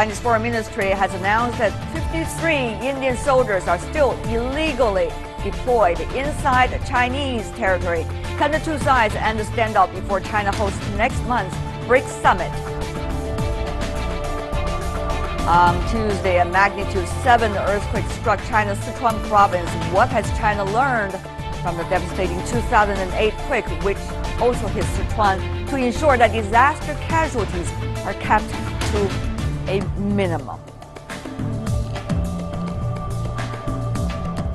Chinese Foreign Ministry has announced that 53 Indian soldiers are still illegally deployed inside Chinese territory. Can the two sides end the standoff before China hosts next month's BRICS summit? On Tuesday, a magnitude 7 earthquake struck China's Sichuan province. What has China learned from the devastating 2008 quake, which also hit Sichuan, to ensure that disaster casualties are kept to a minimum?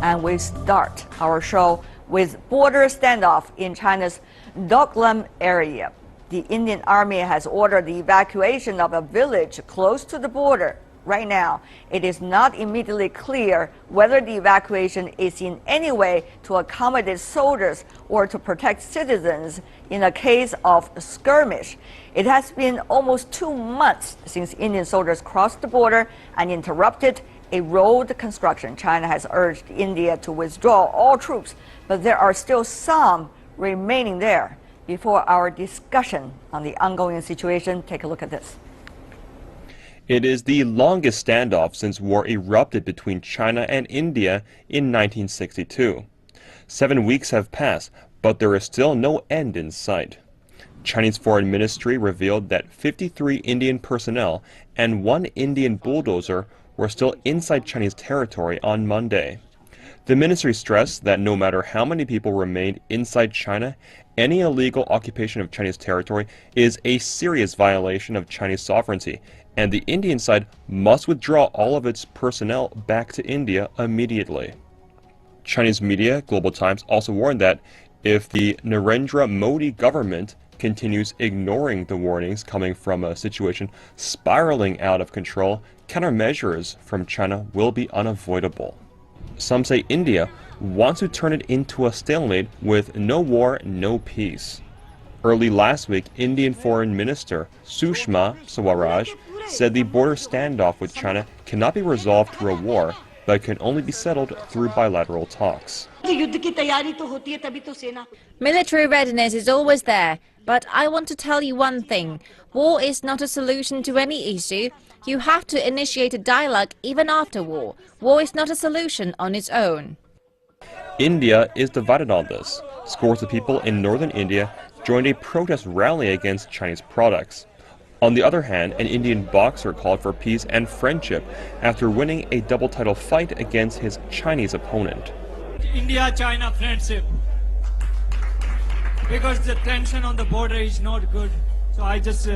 And we start our show with border standoff in China's Dokalam area. The Indian Army has ordered the evacuation of a village close to the border. Right now, it is not immediately clear whether the evacuation is in any way to accommodate soldiers or to protect citizens in a case of skirmish. It has been almost 2 months since Indian soldiers crossed the border and interrupted a road construction. China has urged India to withdraw all troops, but there are still some remaining there. Before our discussion on the ongoing situation, take a look at this. It is the longest standoff since war erupted between China and India in 1962. 7 weeks have passed, but there is still no end in sight. Chinese Foreign Ministry revealed that 53 Indian personnel and 1 Indian bulldozer were still inside Chinese territory on Monday. The ministry stressed that no matter how many people remained inside China, any illegal occupation of Chinese territory is a serious violation of Chinese sovereignty, and the Indian side must withdraw all of its personnel back to India immediately. Chinese media, Global Times, also warned that if the Narendra Modi government continues ignoring the warnings coming from a situation spiraling out of control, countermeasures from China will be unavoidable. Some say India wants to turn it into a stalemate with no war, no peace. Early last week, Indian Foreign Minister Sushma Swaraj said the border standoff with China cannot be resolved through a war, but can only be settled through bilateral talks. Military readiness is always there, but I want to tell you one thing. War is not a solution to any issue. You have to initiate a dialogue even after war. War is not a solution on its own. India is divided on this. Scores of people in northern India joined a protest rally against Chinese products. On the other hand, an Indian boxer called for peace and friendship after winning a double title fight against his Chinese opponent. India-China friendship. Because the tension on the border is not good. So I just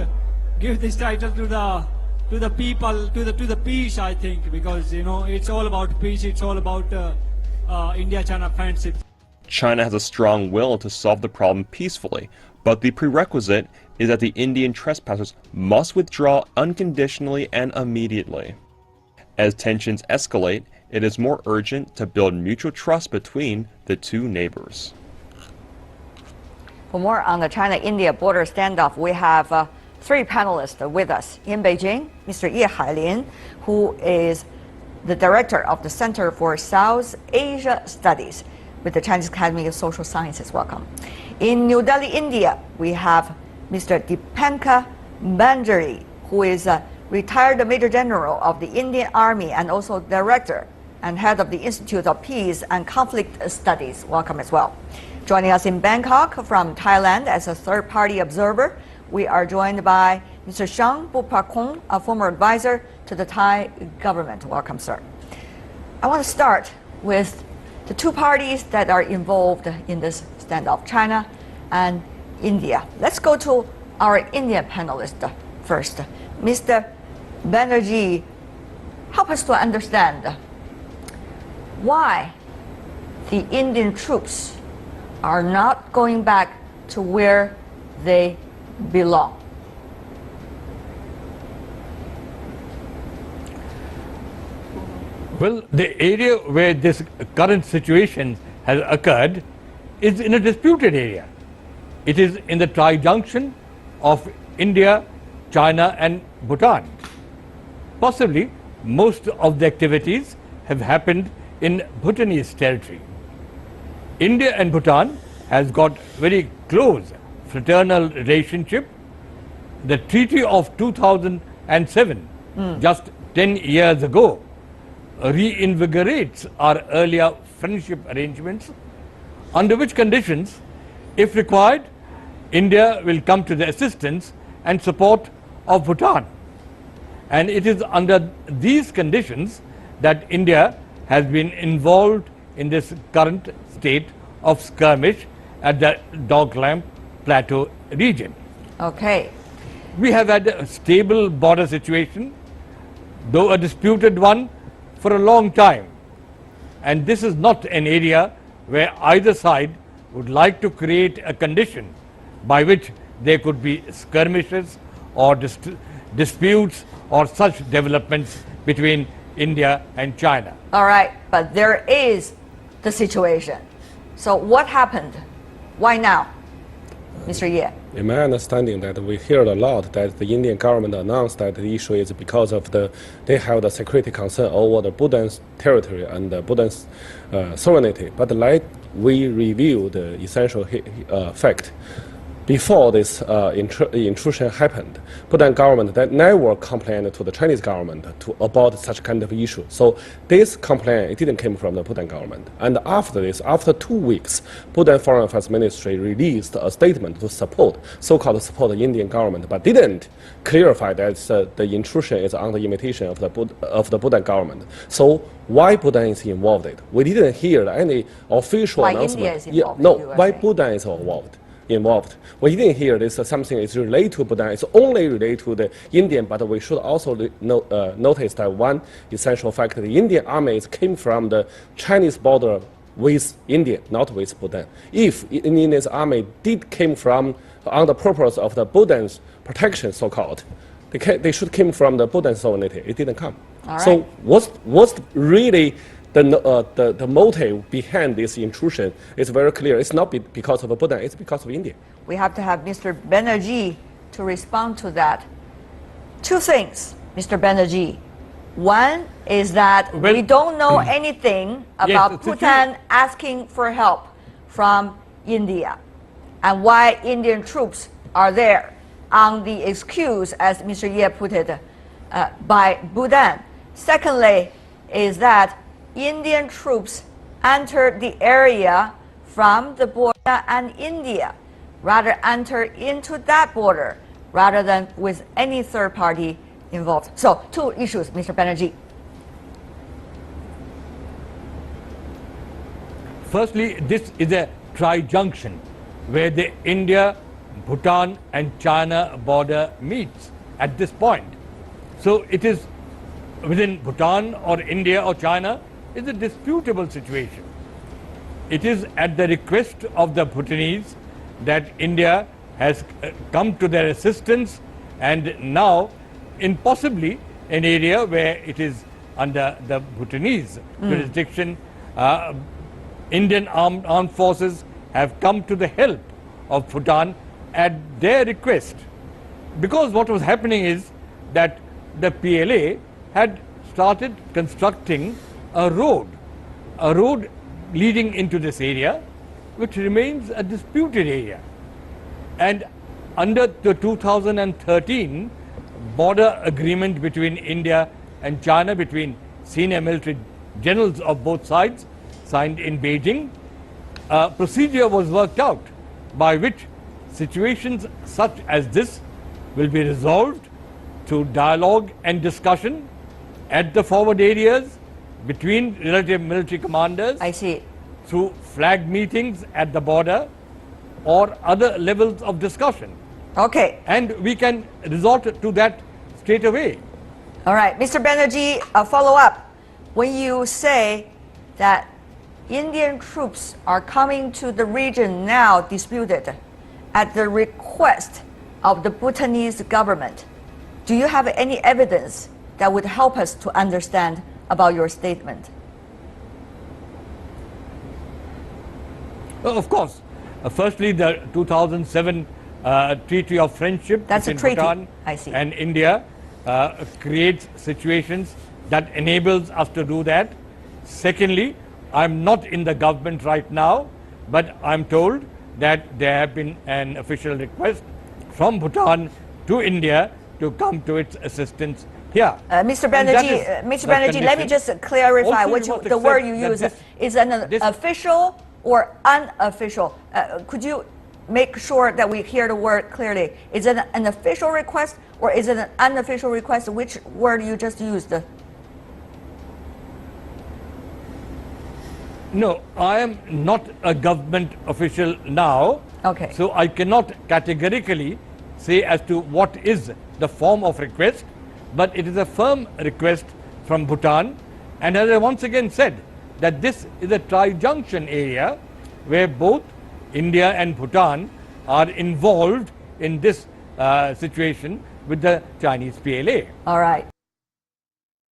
give this title to the people, to the peace, I think, because it's all about peace, it's all about India-China friendship. China has a strong will to solve the problem peacefully, but the prerequisite is that the Indian trespassers must withdraw unconditionally and immediately. As tensions escalate, it is more urgent to build mutual trust between the two neighbors. For more on the China-India border standoff, we have 3 panelists with us. In Beijing, Mr. Ye Hailin, who is the director of the Center for South Asia Studies with the Chinese Academy of Social Sciences. Welcome. In New Delhi, India, we have Mr. Dipanka Banerjee, who is a retired Major General of the Indian Army and also director and head of the Institute of Peace and Conflict Studies. Welcome as well. Joining us in Bangkok from Thailand as a third-party observer, we are joined by Mr. Shang Bupakong, a former advisor to the Thai government. Welcome, sir. I want to start with the 2 parties that are involved in this standoff, China and India. Let's go to our Indian panelist first. Mr. Banerjee, help us to understand why the Indian troops are not going back to where they belong. Well, the area where this current situation has occurred is in a disputed area. It is in the tri-junction of India, China and Bhutan. Possibly, most of the activities have happened in Bhutanese territory. India and Bhutan has got very close fraternal relationship. The Treaty of 2007 just 10 years ago, reinvigorates our earlier friendship arrangements, under which conditions, if required, India will come to the assistance and support of Bhutan. And it is under these conditions that India has been involved in this current state of skirmish at the Dokalam Plateau region. Okay. We have had a stable border situation, though a disputed one, for a long time. And this is not an area where either side would like to create a condition by which there could be skirmishes or disputes or such developments between India and China. All right, but there is the situation. So what happened? Why now, Mr. Ye? In my understanding, that we heard a lot that the Indian government announced that the issue is because of they have the security concern over the Bhutan's territory and the Bhutan's sovereignty. But like we review the essential fact, before this intrusion happened, Bhutan government that never complained to the Chinese government about such kind of issue. So this complaint, it didn't come from the Bhutan government. And after this, after 2 weeks, Bhutan Foreign Affairs Ministry released a statement to support, so-called support the Indian government, but didn't clarify that the intrusion is on the invitation of the Bhutan government. So why Bhutan is involved? We didn't hear any official Why announcement. India is involved, No, you are why saying. Bhutan is involved. We didn't hear this something is related to Bhutan. It's only related to the Indian, but we should also notice that one essential fact: the Indian armies came from the Chinese border with India, not with Bhutan. If India's army came from on the purpose of the Bhutan's protection, so-called, they should come from the Bhutan sovereignty. It didn't come. All right. So what's really the motive behind this intrusion is very clear. It's not because of Bhutan, it's because of India. We have to have Mr. Banerjee to respond to that. Two things, Mr. Banerjee. One is that Well, we don't know anything about it's a Bhutan asking for help from India and why Indian troops are there on the excuse, as Mr. Ye put it, by Bhutan. Secondly, is that Indian troops entered the area from the border and India, rather enter into that border rather than with any third party involved. So, two issues, Mr. Banerjee. Firstly, this is a tri-junction where the India, Bhutan and China border meets at this point. So it is within Bhutan or India or China is a disputable situation. It is at the request of the Bhutanese that India has come to their assistance, and now in possibly an area where it is under the Bhutanese jurisdiction, Indian armed forces have come to the help of Bhutan at their request. Because what was happening is that the PLA had started constructing a road leading into this area, which remains a disputed area. And under the 2013 border agreement between India and China, between senior military generals of both sides, signed in Beijing, a procedure was worked out by which situations such as this will be resolved through dialogue and discussion at the forward areas between relative military commanders, I see. through flag meetings at the border or other levels of discussion. Okay. And we can resort to that straight away. All right. Mr. Banerjee, a follow up. When you say that Indian troops are coming to the region now disputed at the request of the Bhutanese government, do you have any evidence that would help us to understand about your statement? Of course. Firstly, the 2007 Treaty of Friendship That's a between treaty. Bhutan I see. and India creates situations that enables us to do that. Secondly, I'm not in the government right now, but I'm told that there have been an official request from Bhutan to India to come to its assistance Yeah. Mr. And that Banerjee, is Mr. the Banerjee, let me condition. just clarify Also, what you must the word accept you that use. this- Is an this- official or unofficial? Could you make sure that we hear the word clearly? Is it an official request or is it an unofficial request? Which word you just used? No, I am not a government official now. Okay. So I cannot categorically say as to what is the form of request, but it is a firm request from Bhutan. And as I once again said, that this is a tri-junction area where both India and Bhutan are involved in this situation with the Chinese PLA. All right.